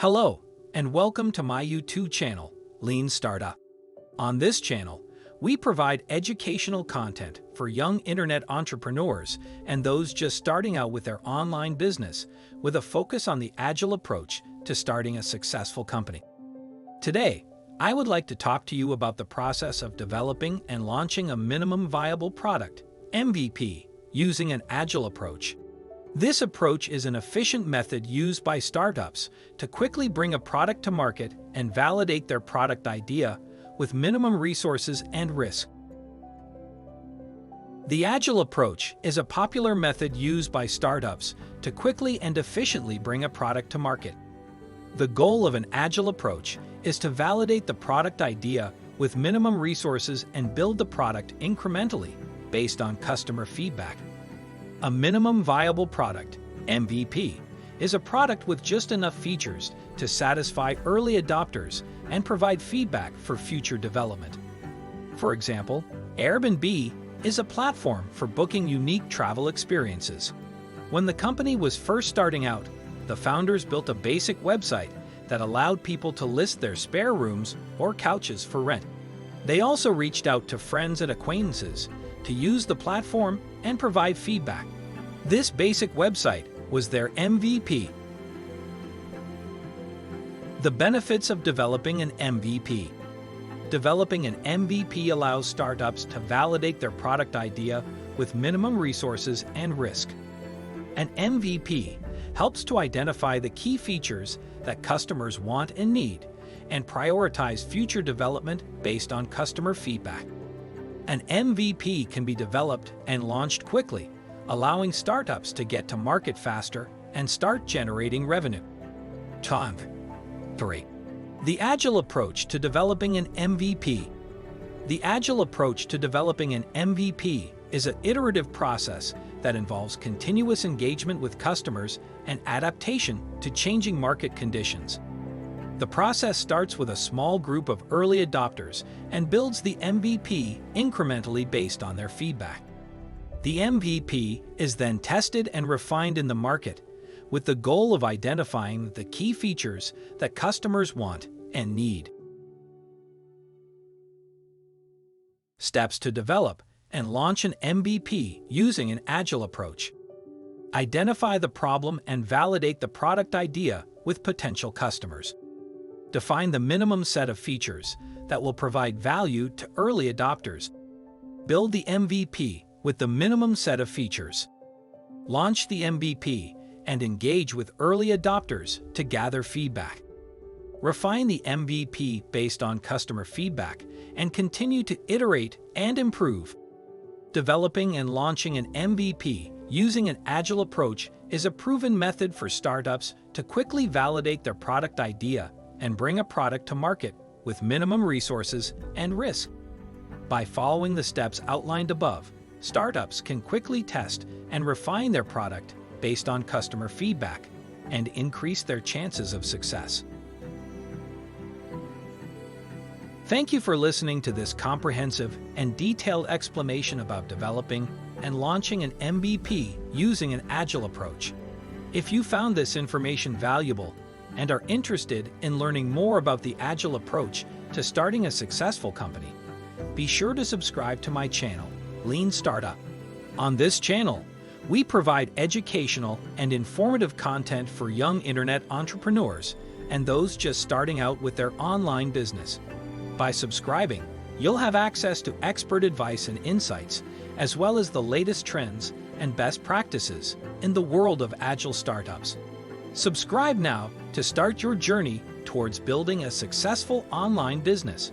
Hello, and welcome to my YouTube channel, Lean Startup. On this channel, we provide educational content for young internet entrepreneurs and those just starting out with their online business, with a focus on the Agile approach to starting a successful company. Today, I would like to talk to you about the process of developing and launching a minimum viable product, MVP, using an Agile approach. This approach is an efficient method used by startups to quickly bring a product to market and validate their product idea with minimum resources and risk. The Agile approach is a popular method used by startups to quickly and efficiently bring a product to market. The goal of an Agile approach is to validate the product idea with minimum resources and build the product incrementally based on customer feedback. A minimum viable product, MVP, is a product with just enough features to satisfy early adopters and provide feedback for future development. For example, Airbnb is a platform for booking unique travel experiences. When the company was first starting out, the founders built a basic website that allowed people to list their spare rooms or couches for rent. They also reached out to friends and acquaintances to use the platform and provide feedback. This basic website was their MVP. The benefits of developing an MVP. Developing an MVP allows startups to validate their product idea with minimum resources and risk. An MVP helps to identify the key features that customers want and need, and prioritize future development based on customer feedback. An MVP can be developed and launched quickly, allowing startups to get to market faster and start generating revenue. 3. The Agile approach to developing an MVP. The Agile approach to developing an MVP is an iterative process that involves continuous engagement with customers and adaptation to changing market conditions. The process starts with a small group of early adopters and builds the MVP incrementally based on their feedback. The MVP is then tested and refined in the market, with the goal of identifying the key features that customers want and need. Steps to develop and launch an MVP using an Agile approach. Identify the problem and validate the product idea with potential customers. Define the minimum set of features that will provide value to early adopters. Build the MVP with the minimum set of features. Launch the MVP and engage with early adopters to gather feedback. Refine the MVP based on customer feedback and continue to iterate and improve. Developing and launching an MVP using an Agile approach is a proven method for startups to quickly validate their product idea and bring a product to market with minimum resources and risk. By following the steps outlined above, startups can quickly test and refine their product based on customer feedback and increase their chances of success. Thank you for listening to this comprehensive and detailed explanation about developing and launching an MVP using an Agile approach. If you found this information valuable and are interested in learning more about the Agile approach to starting a successful company, be sure to subscribe to my channel, Lean Startup. On this channel, we provide educational and informative content for young internet entrepreneurs and those just starting out with their online business. By subscribing, you'll have access to expert advice and insights, as well as the latest trends and best practices in the world of Agile startups. Subscribe now to start your journey towards building a successful online business.